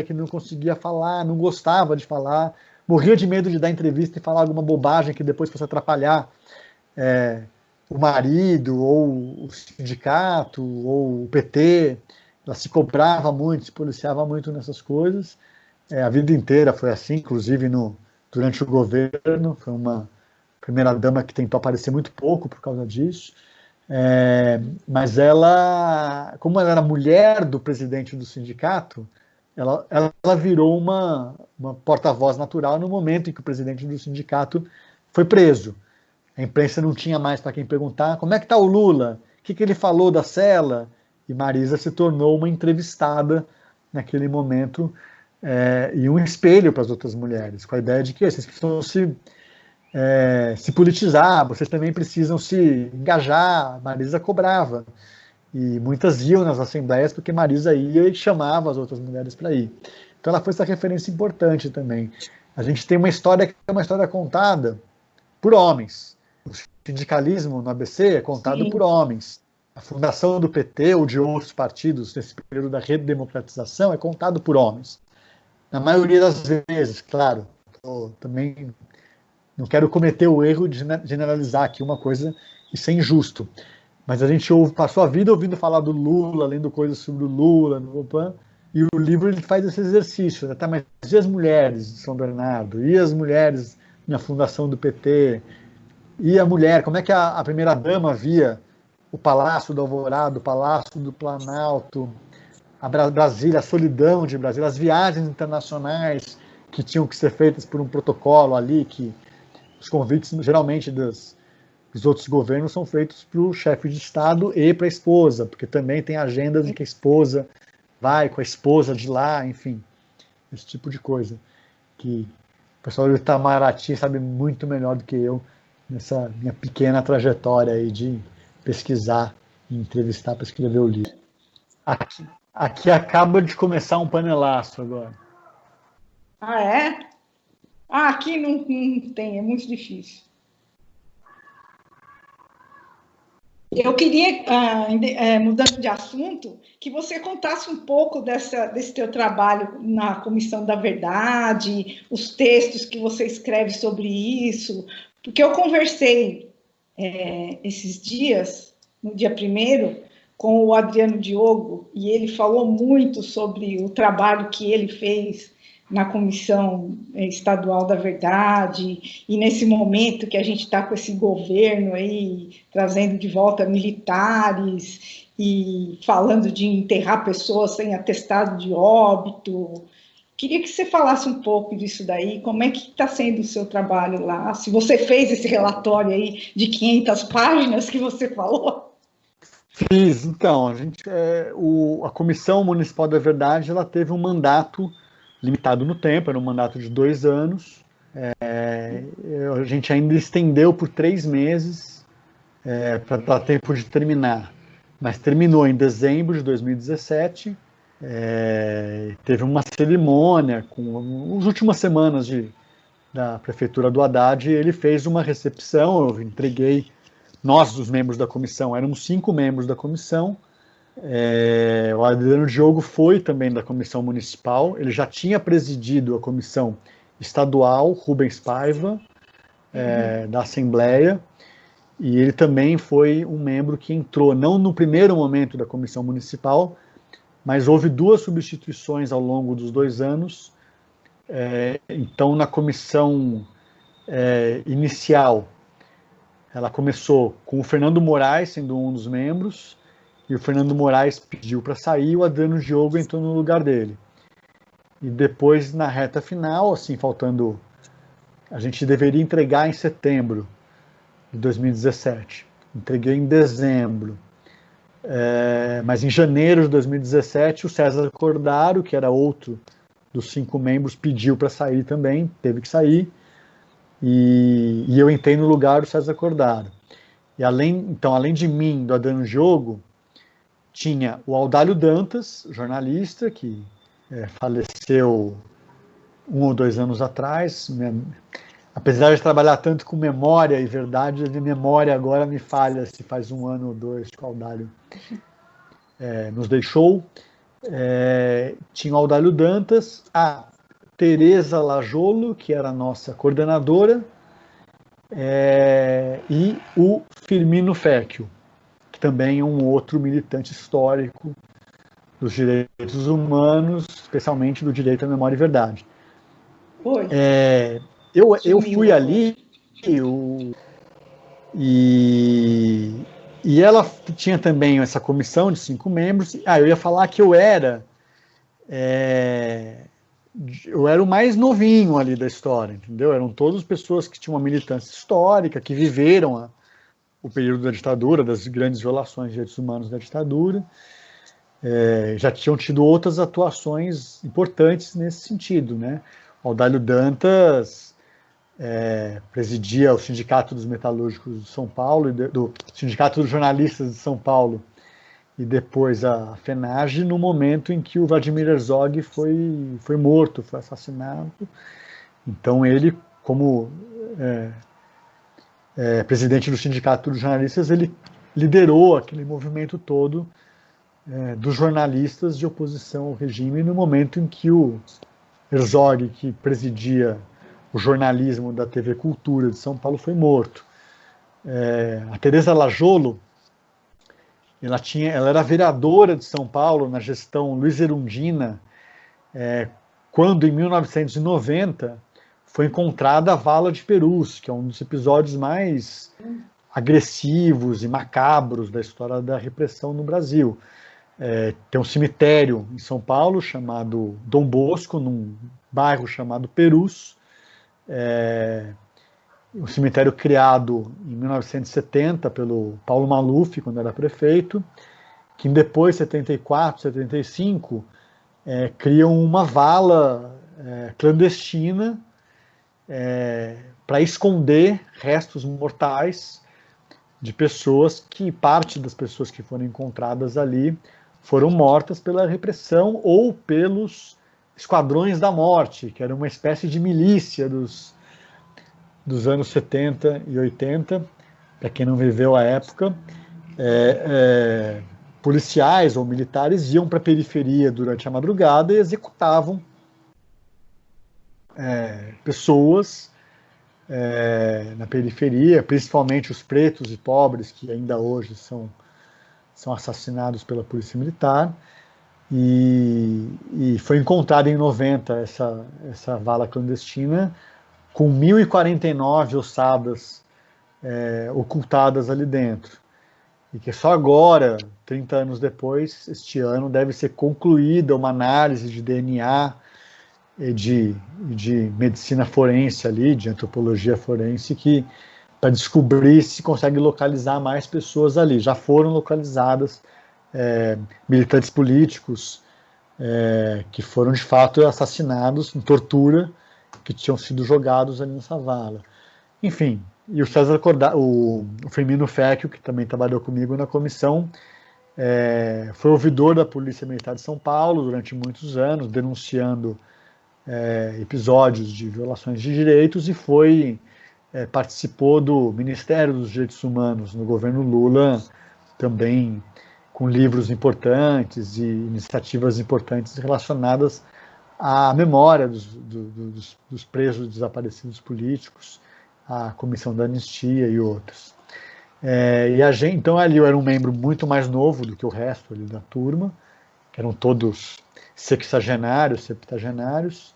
que não conseguia falar, não gostava de falar, morria de medo de dar entrevista e falar alguma bobagem que depois fosse atrapalhar o marido, ou o sindicato, ou o PT. Ela se cobrava muito, se policiava muito nessas coisas. A vida inteira foi assim, inclusive durante o governo. Foi uma primeira-dama que tentou aparecer muito pouco por causa disso. Mas ela, como ela era mulher do presidente do sindicato, ela virou uma porta-voz natural no momento em que o presidente do sindicato foi preso. A imprensa não tinha mais para quem perguntar como é que está o Lula, o que ele falou da cela, e Marisa se tornou uma entrevistada naquele momento e um espelho para as outras mulheres, com a ideia de que vocês precisam se politizar, vocês também precisam se engajar. Marisa cobrava, e muitas iam nas assembleias porque Marisa ia e chamava as outras mulheres para ir. Então ela foi essa referência importante também. A gente tem uma história que é uma história contada por homens. O sindicalismo no ABC é contado por homens. A fundação do PT ou de outros partidos nesse período da redemocratização é contado por homens. Na maioria das vezes, claro, eu também não quero cometer o erro de generalizar aqui uma coisa, isso é injusto. Mas a gente passou a vida ouvindo falar do Lula, lendo coisas sobre o Lula, e o livro ele faz esse exercício, né? Tá, mas e as mulheres de São Bernardo? E as mulheres na fundação do PT? E a mulher, como é que a primeira-dama via o Palácio do Alvorada, o Palácio do Planalto, a Brasília, a solidão de Brasília, as viagens internacionais que tinham que ser feitas por um protocolo ali, que os convites, geralmente, dos outros governos são feitos para o chefe de Estado e para a esposa, porque também tem agendas em que a esposa vai com a esposa de lá, enfim, esse tipo de coisa, que o pessoal do Itamaraty sabe muito melhor do que eu, nessa minha pequena trajetória aí de pesquisar e entrevistar para escrever o livro. Aqui acaba de começar um panelaço agora. Ah, é? Aqui não tem, é muito difícil. Eu queria, mudando de assunto, que você contasse um pouco desse teu trabalho na Comissão da Verdade, os textos que você escreve sobre isso, porque eu conversei esses dias, no dia 1º, com o Adriano Diogo, e ele falou muito sobre o trabalho que ele fez na Comissão Estadual da Verdade, e nesse momento que a gente está com esse governo aí, trazendo de volta militares, e falando de enterrar pessoas sem atestado de óbito. Queria que você falasse um pouco disso daí, como é que está sendo o seu trabalho lá, se você fez esse relatório aí de 500 páginas que você falou. Fiz, então, a Comissão Municipal da Verdade, ela teve um mandato limitado no tempo, era um mandato de 2 anos, a gente ainda estendeu por 3 meses para dar tempo de terminar, mas terminou em dezembro de 2017, teve uma cerimônia com as últimas semanas da Prefeitura do Haddad, e ele fez uma recepção, eu entreguei nós, os membros da comissão, éramos 5 membros da comissão. O Adriano Diogo foi também da comissão municipal, ele já tinha presidido a comissão estadual, Rubens Paiva, da Assembleia, e ele também foi um membro que entrou, não no primeiro momento da comissão municipal, mas houve 2 substituições ao longo dos 2 anos. Então, na comissão inicial, ela começou com o Fernando Moraes sendo um dos membros, e o Fernando Moraes pediu para sair, o Adriano Diogo entrou no lugar dele. E depois, na reta final, assim, faltando... A gente deveria entregar em setembro de 2017. Entreguei em dezembro. Mas em janeiro de 2017, o César Cordaro, que era outro dos 5 membros, pediu para sair também, teve que sair. E eu entrei no lugar do César Cordaro. E além de mim, do Adriano Diogo, tinha o Audálio Dantas, jornalista, que faleceu 1 ou 2 anos atrás. Apesar de trabalhar tanto com memória e verdade, a minha memória agora me falha se faz 1 ano ou 2 que o Audálio nos deixou. Tinha o Audálio Dantas, a Tereza Lajolo, que era a nossa coordenadora, e o Firmino Fecchio, que também é um outro militante histórico dos direitos humanos, especialmente do direito à memória e verdade. Eu fui ali e ela tinha também essa comissão de 5 membros. Eu ia falar que eu era o mais novinho ali da história, entendeu? Eram todas pessoas que tinham uma militância histórica, que viveram o período da ditadura, das grandes violações de direitos humanos da ditadura. Já tinham tido outras atuações importantes nesse sentido, né? O Audálio Dantas presidia o Sindicato dos Metalúrgicos de São Paulo, do Sindicato dos Jornalistas de São Paulo, e depois a FENAGE, no momento em que o Vladimir Herzog foi morto, foi assassinado. Então ele, como presidente do Sindicato dos Jornalistas, ele liderou aquele movimento todo dos jornalistas de oposição ao regime, no momento em que o Herzog, que presidia o jornalismo da TV Cultura de São Paulo, foi morto. A Tereza Lajolo, ela era vereadora de São Paulo na gestão Luiz Erundina, quando, em 1990, foi encontrada a vala de Perus, que é um dos episódios mais agressivos e macabros da história da repressão no Brasil. Tem um cemitério em São Paulo chamado Dom Bosco, num bairro chamado Perus, um cemitério criado em 1970 pelo Paulo Maluf, quando era prefeito, que depois, 74, 75, criam uma vala clandestina para esconder restos mortais de pessoas que, parte das pessoas que foram encontradas ali, foram mortas pela repressão ou pelos Esquadrões da Morte, que era uma espécie de milícia dos anos 70 e 80, para quem não viveu a época. Policiais ou militares iam para a periferia durante a madrugada e executavam pessoas na periferia, principalmente os pretos e pobres, que ainda hoje são assassinados pela polícia militar. E foi encontrada em 90 essa vala clandestina com 1.049 ossadas ocultadas ali dentro. E que só agora, 30 anos depois, este ano, deve ser concluída uma análise de DNA e de medicina forense ali, de antropologia forense, para descobrir se consegue localizar mais pessoas ali. Já foram localizadas militantes políticos que foram, de fato, assassinados em tortura, que tinham sido jogados ali nessa vala. Enfim, e o César Cordaro, o Firmino Fecchio, que também trabalhou comigo na comissão, foi ouvidor da Polícia Militar de São Paulo durante muitos anos, denunciando episódios de violações de direitos, e foi participou do Ministério dos Direitos Humanos no governo Lula, também com livros importantes e iniciativas importantes relacionadas à memória dos presos e desaparecidos políticos, a Comissão da Anistia e outros. Então ali eu era um membro muito mais novo do que o resto ali da turma, que eram todos sexagenários, septagenários.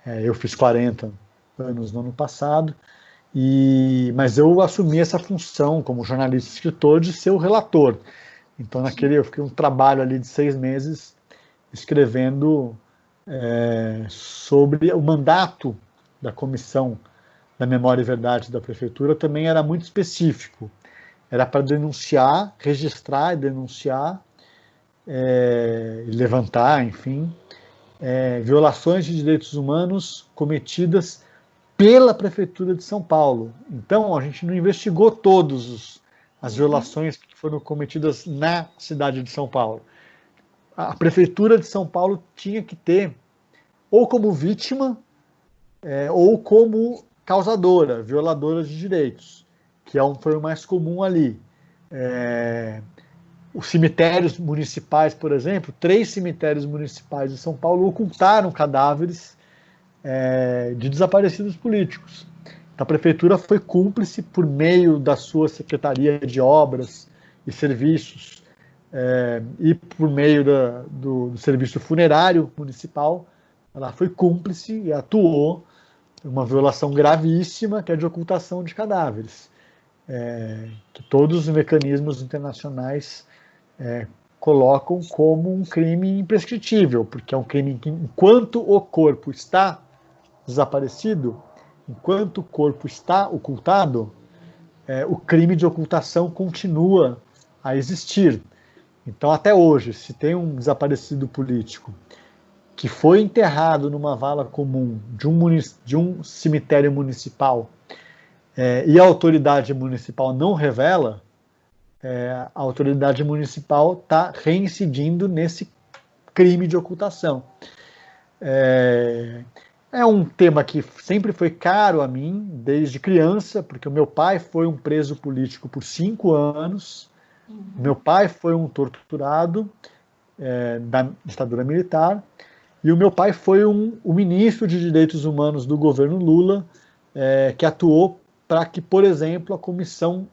Eu fiz 40 anos no ano passado, mas eu assumi essa função como jornalista e escritor de ser o relator. Então eu fiquei um trabalho ali de 6 meses escrevendo sobre o mandato da Comissão da Memória e Verdade da Prefeitura. Também era muito específico. Era para denunciar, registrar e denunciar, levantar, enfim, violações de direitos humanos cometidas pela Prefeitura de São Paulo. Então, a gente não investigou todas as violações que foram cometidas na cidade de São Paulo. A Prefeitura de São Paulo tinha que ter, ou como vítima, ou como causadora, violadora de direitos, que foi o mais comum ali. Os cemitérios municipais, por exemplo, 3 cemitérios municipais de São Paulo ocultaram cadáveres de desaparecidos políticos. A prefeitura foi cúmplice por meio da sua Secretaria de Obras e Serviços e por meio do Serviço Funerário Municipal. Ela foi cúmplice e atuou em uma violação gravíssima, que é de ocultação de cadáveres, que todos os mecanismos internacionais colocam como um crime imprescritível, porque é um crime que, enquanto o corpo está desaparecido, enquanto o corpo está ocultado, o crime de ocultação continua a existir. Então, até hoje, se tem um desaparecido político que foi enterrado numa vala comum de um cemitério municipal e a autoridade municipal não revela, a autoridade municipal está reincidindo nesse crime de ocultação. É um tema que sempre foi caro a mim, desde criança, porque o meu pai foi um preso político por 5 anos, meu pai foi um torturado da ditadura militar, e o meu pai foi o ministro de Direitos Humanos do governo Lula, que atuou para que, por exemplo, a Comissão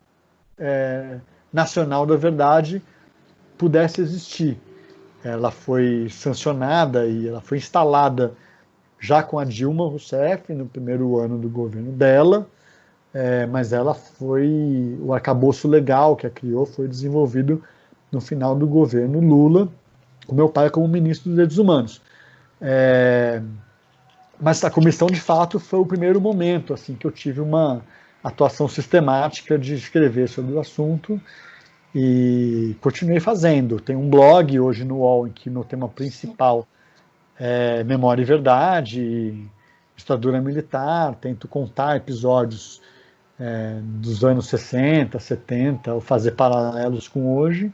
Nacional da Verdade pudesse existir. Ela foi sancionada e ela foi instalada já com a Dilma Rousseff, no primeiro ano do governo dela, mas o arcabouço legal que a criou foi desenvolvido no final do governo Lula, com meu pai como ministro dos Direitos Humanos. Mas a comissão, de fato, foi o primeiro momento assim, que eu tive uma atuação sistemática de escrever sobre o assunto e continuei fazendo. Tem um blog hoje no UOL em que meu tema principal Memória e Verdade, ditadura militar, tento contar episódios dos anos 60, 70, ou fazer paralelos com hoje,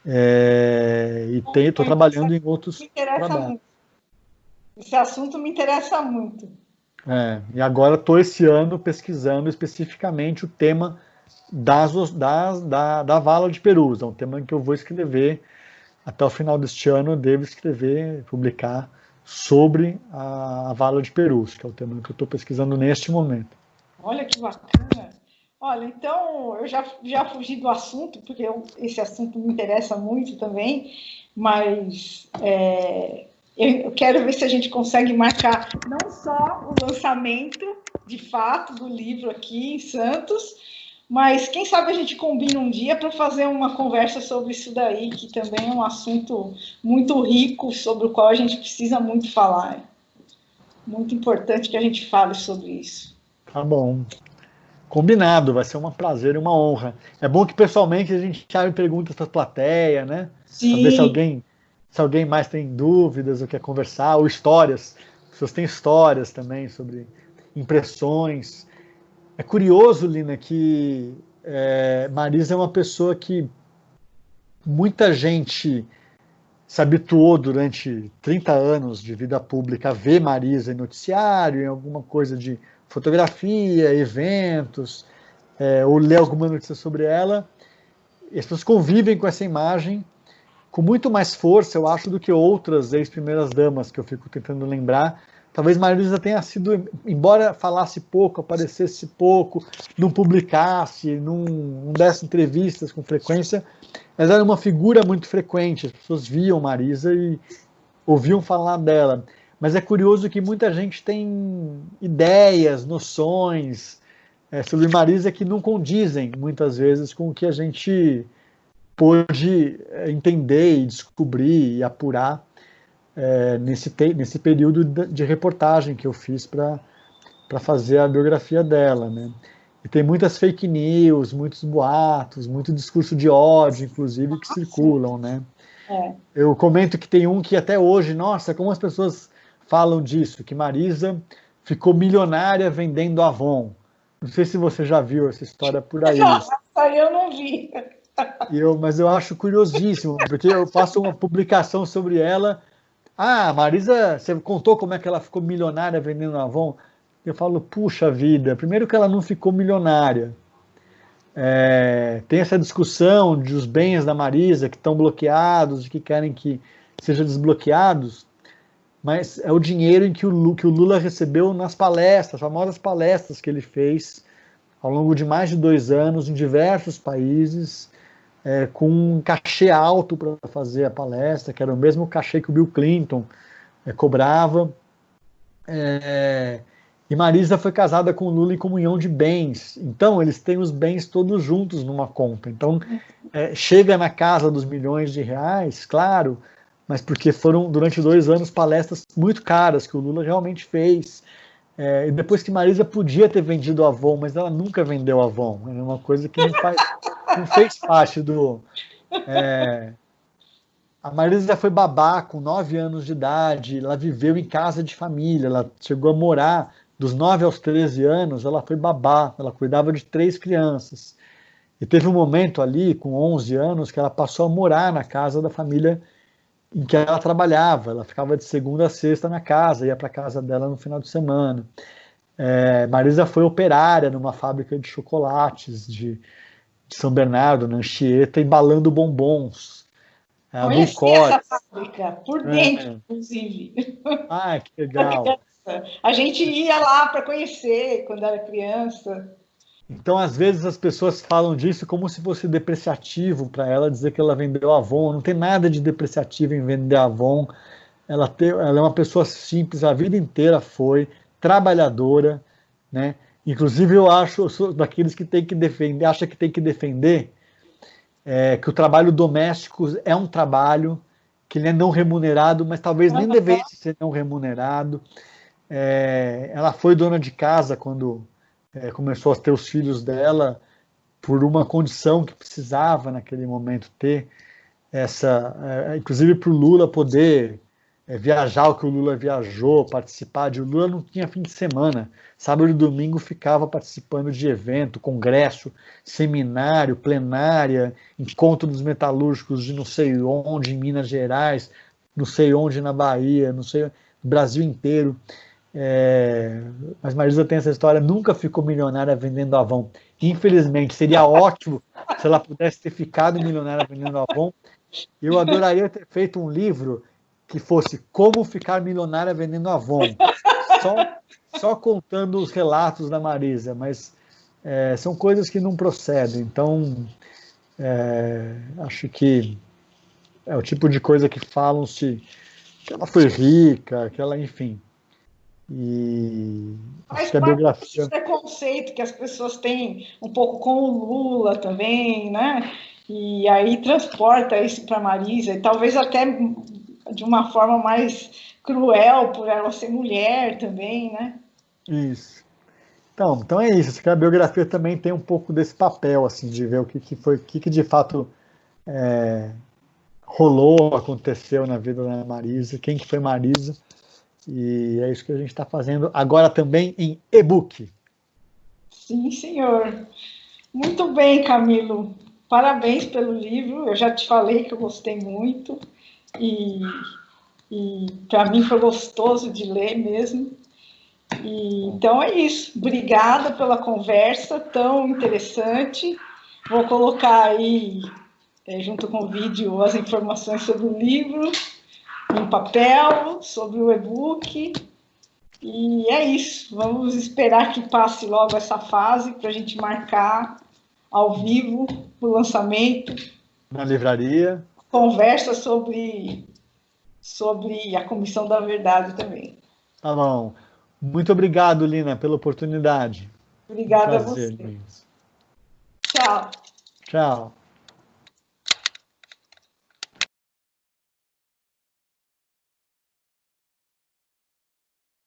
e estou trabalhando em outros trabalhos. Esse assunto me interessa muito. E agora estou esse ano pesquisando especificamente o tema da vala de Perus, é um tema que eu vou escrever até o final deste ano. Eu devo publicar sobre a vala de Perus, que é o tema que eu estou pesquisando neste momento. Olha que bacana. Olha, então eu já fugi do assunto, porque esse assunto me interessa muito também, mas eu quero ver se a gente consegue marcar não só o lançamento, de fato, do livro aqui em Santos, mas quem sabe a gente combina um dia para fazer uma conversa sobre isso daí, que também é um assunto muito rico, sobre o qual a gente precisa muito falar. Muito importante que a gente fale sobre isso. Tá bom. Combinado, vai ser um prazer e uma honra. É bom que pessoalmente a gente abre perguntas para a plateia, né? Sim. Saber se alguém mais tem dúvidas ou quer conversar, ou histórias. As pessoas têm histórias também sobre impressões. É curioso, Lina, que Marisa é uma pessoa que muita gente se habituou durante 30 anos de vida pública a ver Marisa em noticiário, em alguma coisa de fotografia, eventos, ou ler alguma notícia sobre ela, e as pessoas convivem com essa imagem com muito mais força, eu acho, do que outras ex-primeiras damas que eu fico tentando lembrar. Talvez Maria Luísa tenha sido, embora falasse pouco, aparecesse pouco, não publicasse, não desse entrevistas com frequência, mas era uma figura muito frequente, as pessoas viam Marisa e ouviam falar dela. Mas é curioso que muita gente tem ideias, noções sobre Marisa que não condizem, muitas vezes, com o que a gente pôde entender e descobrir e apurar nesse período de reportagem que eu fiz para fazer a biografia dela, né? E tem muitas fake news, muitos boatos, muito discurso de ódio, inclusive, que circulam, né? Eu comento que tem um que até hoje, nossa, como as pessoas falam disso, que Marisa ficou milionária vendendo Avon. Não sei se você já viu essa história por aí. Nossa, eu não vi. Mas eu acho curiosíssimo, porque eu faço uma publicação sobre ela. Ah, Marisa, você contou como é que ela ficou milionária vendendo Avon? Eu falo, puxa vida, primeiro que ela não ficou milionária. Tem essa discussão de os bens da Marisa que estão bloqueados e que querem que sejam desbloqueados, mas é o dinheiro que o Lula recebeu nas palestras, famosas palestras que ele fez ao longo de mais de 2 anos em diversos países, com um cachê alto para fazer a palestra, que era o mesmo cachê que o Bill Clinton cobrava. E Marisa foi casada com o Lula em comunhão de bens. Então, eles têm os bens todos juntos numa conta. Então, chega na casa dos milhões de reais, claro, mas porque foram, durante 2 anos, palestras muito caras que o Lula realmente fez. E depois que Marisa podia ter vendido a Avon, mas ela nunca vendeu a Avon. É uma coisa que não fez parte do... A Marisa foi babá com 9 anos de idade, ela viveu em casa de família, ela chegou a morar dos 9 aos 13 anos, ela foi babá, ela cuidava de 3 crianças. E teve um momento ali, com 11 anos, que ela passou a morar na casa da família em que ela trabalhava. Ela ficava de segunda a sexta na casa, ia para a casa dela no final de semana. Marisa foi operária numa fábrica de chocolates de São Bernardo, na Anchieta, embalando bombons. Conheci essa fábrica, por dentro, inclusive. Ah, que legal. A gente ia lá para conhecer quando era criança. Então, às vezes, as pessoas falam disso como se fosse depreciativo para ela dizer que ela vendeu Avon. Não tem nada de depreciativo em vender Avon. Ela é uma pessoa simples, a vida inteira foi trabalhadora, né? Inclusive, eu sou daqueles que tem que defender, acha que tem que defender que o trabalho doméstico é um trabalho, que ele é não remunerado, mas talvez nem devesse ser não remunerado. Ela foi dona de casa quando começou a ter os filhos dela, por uma condição que precisava naquele momento ter inclusive para o Lula poder viajar o que o Lula viajou, participar de... O Lula não tinha fim de semana, sábado e domingo ficava participando de evento, congresso, seminário, plenária, encontro dos metalúrgicos de não sei onde, em Minas Gerais, não sei onde na Bahia, não sei, no Brasil inteiro. Mas Marisa tem essa história, nunca ficou milionária vendendo Avon. Infelizmente, seria ótimo se ela pudesse ter ficado milionária vendendo Avon. Eu adoraria ter feito um livro que fosse Como Ficar Milionária Vendendo Avon, só contando os relatos da Marisa, mas são coisas que não procedem. Então, acho que é o tipo de coisa que falam-se que ela foi rica, que ela, enfim... E acho que a biografia... Esse preconceito que as pessoas têm um pouco com o Lula também, né? E aí transporta isso para Marisa, e talvez até de uma forma mais cruel, por ela ser mulher também, né? Isso. Então é isso. Acho que a biografia também tem um pouco desse papel, assim, de ver o que foi, o que de fato rolou, aconteceu na vida da Marisa, quem que foi Marisa. E é isso que a gente está fazendo agora também em e-book. Sim, senhor. Muito bem, Camilo. Parabéns pelo livro. Eu já te falei que eu gostei muito. E para mim foi gostoso de ler mesmo. Então é isso. Obrigada pela conversa tão interessante. Vou colocar aí, junto com o vídeo, as informações sobre o livro, em papel, sobre o e-book. E é isso. Vamos esperar que passe logo essa fase para a gente marcar ao vivo o lançamento. Na livraria. Conversa sobre a Comissão da Verdade também. Tá bom. Muito obrigado, Lina, pela oportunidade. Obrigada a Prazer, você. Luiz. Tchau. Tchau.